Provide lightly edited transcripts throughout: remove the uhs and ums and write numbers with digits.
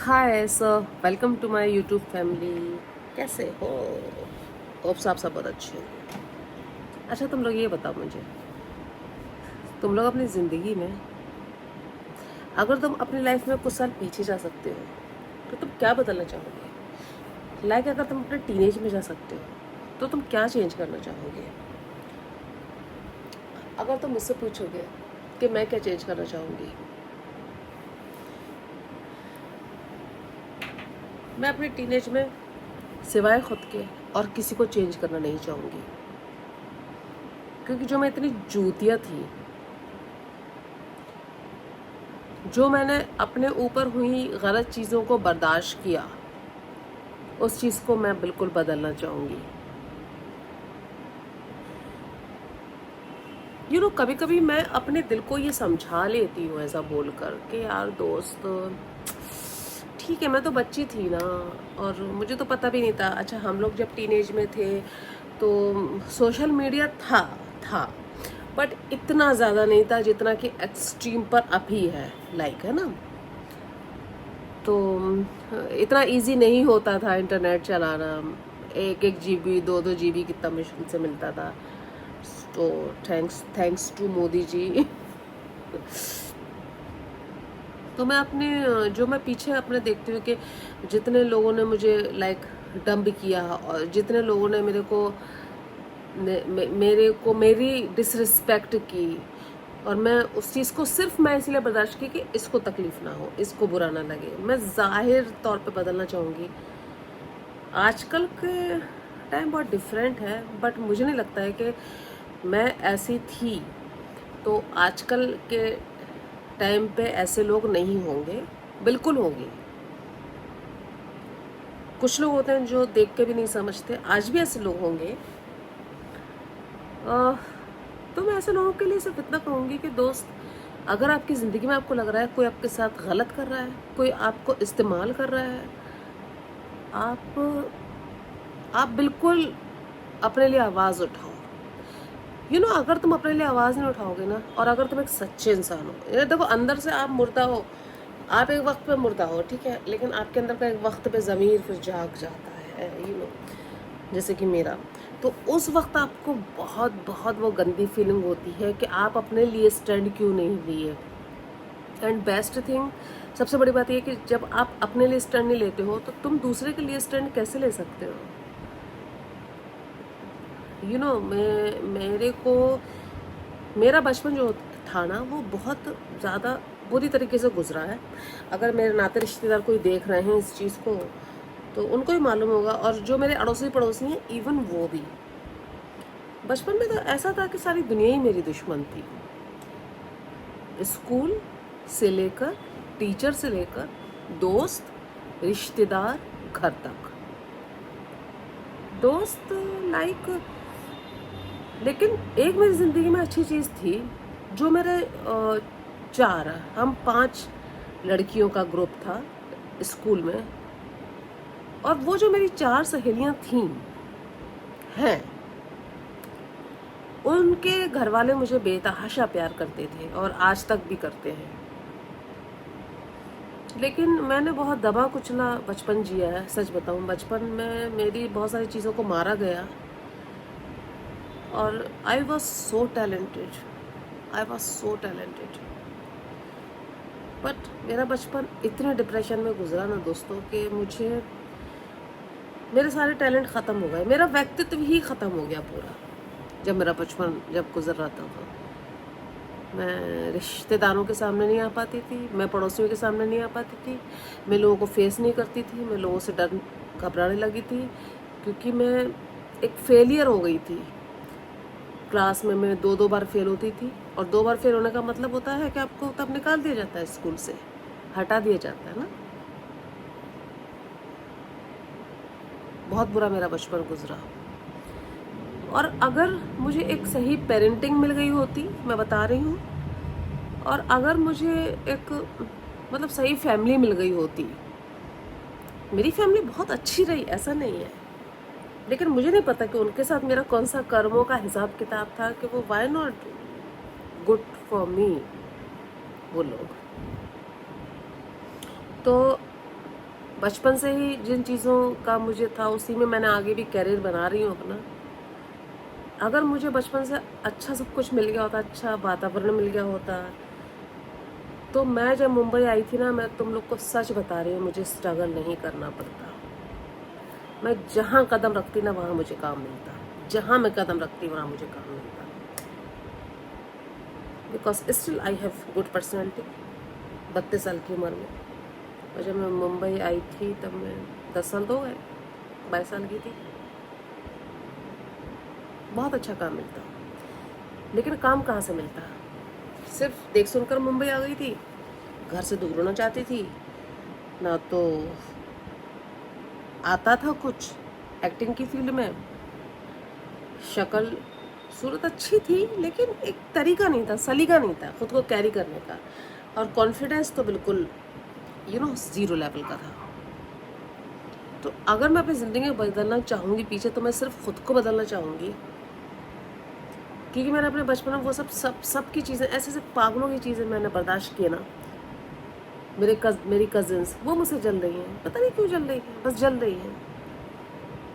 Hi sir, welcome to my YouTube family. कैसे हो? Hopes आप सब बहुत अच्छे हो। अच्छा, तुम लोग ये बताओ मुझे, तुम लोग अपनी ज़िंदगी में अगर तुम अपनी लाइफ में कुछ साल पीछे जा सकते हो तो तुम क्या बदलना चाहोगे? लाइक अगर तुम अपने टीनेज में जा सकते हो तो तुम क्या चेंज करना चाहोगे? अगर तुम मुझसे पूछोगे कि मैं क्या चेंज करना चाहूँगी, मैं अपने टीनेज में सिवाय खुद के और किसी को चेंज करना नहीं चाहूँगी, क्योंकि जो मैं इतनी जूतियाँ थी, जो मैंने अपने ऊपर हुई गलत चीज़ों को बर्दाश्त किया, उस चीज़ को मैं बिल्कुल बदलना चाहूँगी। कभी कभी मैं अपने दिल को ये समझा लेती हूँ ऐसा बोलकर कि यार दोस्त, ठीक है, मैं तो बच्ची थी ना, और मुझे तो पता भी नहीं था। अच्छा, हम लोग जब टीनेज में थे तो सोशल मीडिया था बट इतना ज़्यादा नहीं था जितना कि एक्सट्रीम पर अभी है, लाइक, है ना। तो इतना इजी नहीं होता था इंटरनेट चलाना। एक एक जीबी, दो दो जीबी कितना मुश्किल से मिलता था। तो थैंक्स टू मोदी जी। तो मैं अपने जो मैं पीछे अपने देखती हूँ कि जितने लोगों ने मुझे लाइक डंप किया, और जितने लोगों ने मेरे को मेरी डिसरिस्पेक्ट की, और मैं उस चीज़ को सिर्फ मैं इसलिए बर्दाश्त की कि इसको तकलीफ ना हो, इसको बुरा ना लगे। मैं जाहिर तौर पे बदलना चाहूँगी। आजकल के टाइम बहुत डिफरेंट है, बट मुझे नहीं लगता है कि मैं ऐसी थी तो आजकल के टाइम पे ऐसे लोग नहीं होंगे। बिल्कुल होंगे। कुछ लोग होते हैं जो देख के भी नहीं समझते, आज भी ऐसे लोग होंगे। तो मैं ऐसे लोगों के लिए सिर्फ इतना कहूँगी कि दोस्त, अगर आपकी ज़िंदगी में आपको लग रहा है कोई आपके साथ गलत कर रहा है, कोई आपको इस्तेमाल कर रहा है, आप आप बिल्कुल अपने लिए आवाज़ उठाओ। अगर तुम अपने लिए आवाज़ नहीं उठाओगे ना, और अगर तुम एक सच्चे इंसान हो, ये देखो, अंदर से आप मुर्दा हो, आप एक वक्त पे मुर्दा हो, ठीक है, लेकिन आपके अंदर का एक वक्त पे ज़मीर फिर जाग जाता है, जैसे कि मेरा। तो उस वक्त आपको बहुत बहुत वो गंदी फीलिंग होती है कि आप अपने लिए स्टैंड क्यों नहीं लिए। एंड बेस्ट थिंग, सबसे बड़ी बात यह कि जब आप अपने लिए स्टैंड नहीं लेते हो तो तुम दूसरे के लिए स्टैंड कैसे ले सकते हो? मेरे को मेरा बचपन जो था ना, वो बहुत ज़्यादा बुरी तरीके से गुजरा है। अगर मेरे नाते रिश्तेदार कोई देख रहे हैं इस चीज़ को तो उनको ही मालूम होगा, और जो मेरे अड़ोसी पड़ोसी हैं इवन वो भी। बचपन में तो ऐसा था कि सारी दुनिया ही मेरी दुश्मन थी। स्कूल से लेकर, टीचर से लेकर, दोस्त, रिश्तेदार, घर तक दोस्त, लाइक। लेकिन एक मेरी ज़िंदगी में अच्छी चीज़ थी, जो मेरे हम 5 लड़कियों का ग्रुप था स्कूल में, और वो जो मेरी 4 सहेलियां थीं हैं, उनके घर वाले मुझे बेतहाशा प्यार करते थे और आज तक भी करते हैं। लेकिन मैंने बहुत दबा कुचला बचपन जिया है। सच बताऊं, बचपन में मेरी बहुत सारी चीज़ों को मारा गया, और I was so talented. But मेरा बचपन इतने डिप्रेशन में गुजरा ना दोस्तों, कि मेरे सारे टैलेंट ख़त्म हो गए, मेरा व्यक्तित्व ही ख़त्म हो गया पूरा। जब मेरा बचपन जब गुजर रहा था तो मैं रिश्तेदारों के सामने नहीं आ पाती थी, मैं पड़ोसियों के सामने नहीं आ पाती थी, मैं लोगों को फेस नहीं करती थी, मैं लोगों से घबराने लगी थी, क्योंकि मैं एक फेलियर हो गई थी। क्लास में मैं 2 बार फेल होती थी, और 2 बार फेल होने का मतलब होता है कि आपको तब निकाल दिया जाता है, स्कूल से हटा दिया जाता है ना। बहुत बुरा मेरा बचपन गुजरा। और अगर मुझे एक सही पेरेंटिंग मिल गई होती, मैं बता रही हूँ, और अगर मुझे एक मतलब सही फैमिली मिल गई होती, मेरी फैमिली बहुत अच्छी रही, ऐसा नहीं है, लेकिन मुझे नहीं पता कि उनके साथ मेरा कौन सा कर्मों का हिसाब किताब था कि वो why not good for me, वो लोग। तो बचपन से ही जिन चीज़ों का मुझे था उसी में मैंने आगे भी कैरियर बना रही हूँ अपना। अगर मुझे बचपन से अच्छा सब कुछ मिल गया होता, अच्छा वातावरण मिल गया होता, तो मैं जब मुंबई आई थी ना, मैं तुम लोग को सच बता रही हूँ, मुझे स्ट्रगल नहीं करना पड़ता। मैं जहाँ कदम रखती ना वहाँ मुझे काम मिलता, जहाँ मैं कदम रखती वहाँ मुझे काम मिलता, because still I have good personality 32 साल की उम्र में। और जब मैं मुंबई आई थी तब मैं 10 साल तो हो गए, 22 साल की थी। बहुत अच्छा काम मिलता, लेकिन काम कहाँ से मिलता? सिर्फ देख सुनकर मुंबई आ गई थी, घर से दूर होना चाहती थी ना, तो आता था कुछ एक्टिंग की फील्ड में। शक्ल सूरत अच्छी थी, लेकिन एक तरीका नहीं था, सलीका नहीं था खुद को कैरी करने का, और कॉन्फिडेंस तो बिल्कुल ज़ीरो लेवल का था। तो अगर मैं अपनी ज़िंदगी में बदलना चाहूँगी पीछे, तो मैं सिर्फ खुद को बदलना चाहूँगी, क्योंकि मैंने अपने बचपन में वो सब की चीज़ें, ऐसे पागलों की चीज़ें मैंने बर्दाश्त की है ना। मेरी कज़िन्स वो मुझसे जल रही हैं, पता नहीं क्यों जल रही हैं, बस जल रही हैं।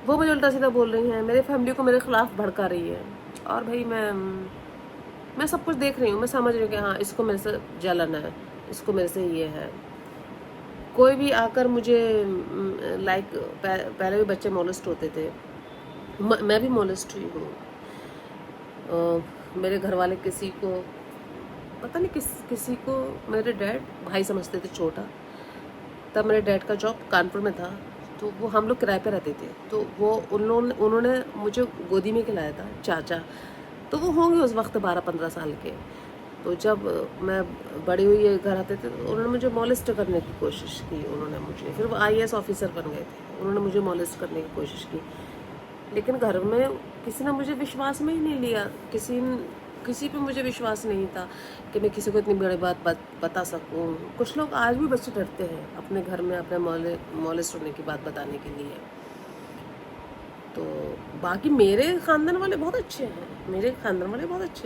वो मुझे उल्टा सीधा बोल रही हैं, मेरे फैमिली को मेरे खिलाफ भड़का रही है। और भाई मैं सब कुछ देख रही हूँ, मैं समझ रही हूँ कि हाँ, इसको मेरे से जलन है, इसको मेरे से ये है। कोई भी आकर मुझे लाइक पहले भी बच्चे मोलेस्ट होते थे, मैं भी मोलेस्ट हुई हूँ। मेरे घर वाले किसी को पता नहीं किसी को मेरे डैड भाई समझते थे, छोटा। तब मेरे डैड का जॉब कानपुर में था, तो वो हम लोग किराए पे रहते थे, तो वो उन्होंने मुझे गोदी में खिलाया था, चाचा। तो वो होंगे उस वक्त 12-15 साल के। तो जब मैं बड़ी हुई घर आते थे, तो उन्होंने मुझे मॉलेस्ट करने की कोशिश की। उन्होंने मुझे, फिर वो IAS ऑफिसर बन गए थे, उन्होंने मुझे मॉलेस्ट करने की कोशिश की। लेकिन घर में किसी ने मुझे विश्वास में ही नहीं लिया, किसी पे मुझे विश्वास नहीं था कि मैं किसी को इतनी बड़ी बात बता सकूं। कुछ लोग आज भी बच्चे डरते हैं अपने घर में अपने मॉलेस्ट होने की बात बताने के लिए। तो बाकी मेरे ख़ानदान वाले बहुत अच्छे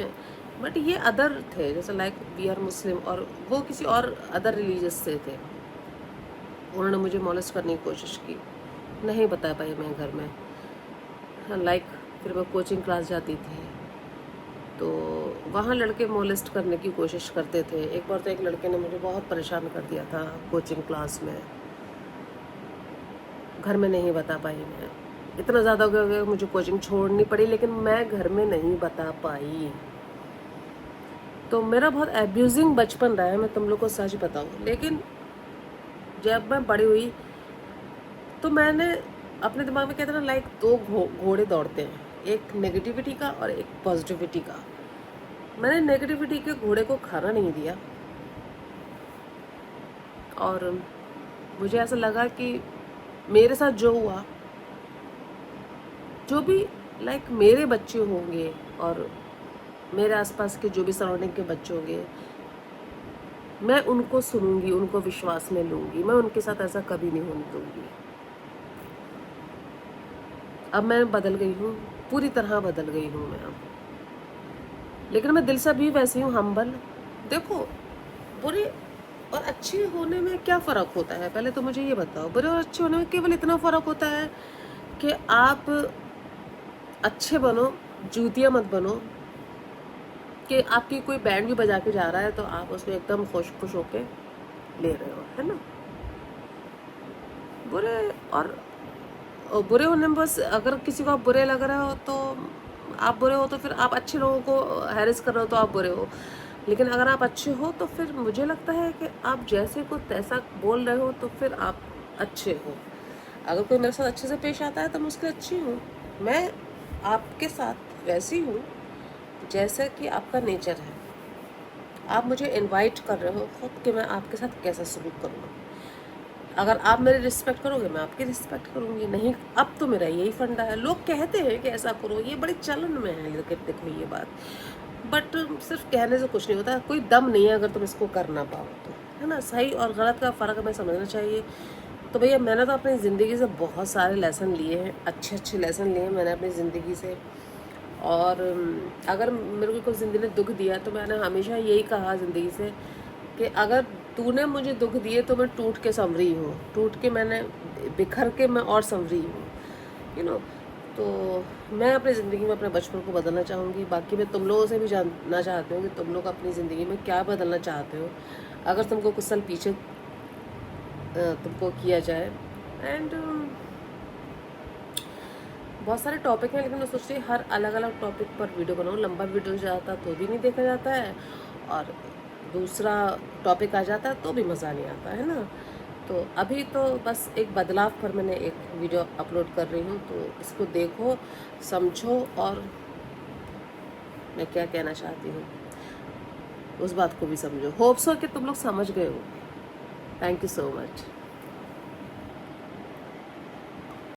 हैं, बट ये अदर थे, जैसे लाइक वी आर मुस्लिम, और वो किसी और अदर रिलीजियस से थे। उन्होंने मुझे मॉलेस्ट करने की कोशिश की, नहीं बता पाई मैं घर में। लाइक फिर मैं कोचिंग क्लास जाती थी, तो वहाँ लड़के मोलेस्ट करने की कोशिश करते थे। एक बार तो एक लड़के ने मुझे बहुत परेशान कर दिया था कोचिंग क्लास में। घर में नहीं बता पाई मैं, इतना ज़्यादा हो गया मुझे कोचिंग छोड़नी पड़ी, लेकिन मैं घर में नहीं बता पाई। तो मेरा बहुत एब्यूजिंग बचपन रहा है, मैं तुम लोग को सच बताऊँ। लेकिन जब मैं बड़ी हुई तो मैंने अपने दिमाग में कहते ना, लाइक दो घोड़े दौड़ते हैं, एक नेगेटिविटी का और एक पॉजिटिविटी का। मैंने नेगेटिविटी के घोड़े को खाना नहीं दिया, और मुझे ऐसा लगा कि मेरे साथ जो हुआ, जो भी लाइक मेरे बच्चे होंगे और मेरे आसपास के जो भी सराउंडिंग के बच्चे होंगे, मैं उनको सुनूंगी, उनको विश्वास में लूंगी, मैं उनके साथ ऐसा कभी नहीं होने दूंगी। अब मैं बदल गई हूँ, पूरी तरह बदल गई हूँ मैं अब, लेकिन मैं दिल से भी वैसी हूँ, हम्बल। देखो, बुरे और अच्छे होने में क्या फ़र्क होता है, पहले तो मुझे ये बताओ। बुरे और अच्छे होने में केवल इतना फ़र्क होता है कि आप अच्छे बनो, जूतिया मत बनो, कि आपकी कोई बैंड भी बजा के जा रहा है तो आप उसको एकदम खुश होके ले रहे हो, है ना। बुरे होने में बस, अगर किसी को आप बुरे लग रहे हो तो आप बुरे हो, तो फिर आप अच्छे लोगों को हैरेस कर रहे हो तो आप बुरे हो। लेकिन अगर आप अच्छे हो तो फिर मुझे लगता है कि आप जैसे को तैसा बोल रहे हो तो फिर आप अच्छे हो। अगर कोई मेरे साथ अच्छे से पेश आता है तो मैं उसके अच्छी हूँ। मैं आपके साथ वैसी हूँ जैसे कि आपका नेचर है। आप मुझे इनवाइट कर रहे हो खुद कि मैं आपके साथ कैसा सलूक करूँ। अगर आप मेरी रिस्पेक्ट करोगे मैं आपकी रिस्पेक्ट करूँगी। नहीं, अब तो मेरा यही फंडा है। लोग कहते हैं कि ऐसा करो, ये बड़े चलन में है, लेकिन देखो ये बात, बट सिर्फ कहने से कुछ नहीं होता, कोई दम नहीं है अगर तुम इसको कर ना पाओ तो, है ना। सही और गलत का फ़र्क हमें समझना चाहिए। तो भैया, मैंने तो अपनी ज़िंदगी से बहुत सारे लेसन लिए हैं, अच्छे लेसन लिए हैं मैंने अपनी ज़िंदगी से। और अगर मेरे को कोई ज़िंदगी ने दुख दिया तो मैंने हमेशा यही कहा ज़िंदगी से कि अगर तूने मुझे दुख दिए तो मैं टूट के संवरी हूँ, टूट के मैंने बिखर के मैं और संवरी हूँ, यू नो। तो मैं अपनी ज़िंदगी में अपने बचपन को बदलना चाहूँगी। बाकी मैं तुम लोगों से भी जानना चाहती हूँ कि तुम लोग अपनी ज़िंदगी में क्या बदलना चाहते हो, अगर तुमको कुछ साल पीछे तुमको किया जाए। एंड बहुत सारे टॉपिक हैं, लेकिन मैं सोच रही हर अलग अलग टॉपिक पर वीडियो बनाऊँ। लंबा वीडियो जाता तो भी नहीं देखा जाता है, और दूसरा टॉपिक आ जाता है तो भी मज़ा नहीं आता है ना। तो अभी तो बस एक बदलाव पर मैंने एक वीडियो अपलोड कर रही हूँ, तो इसको देखो, समझो, और मैं क्या कहना चाहती हूँ उस बात को भी समझो। होप सो कि तुम लोग समझ गए हो। Thank you so much.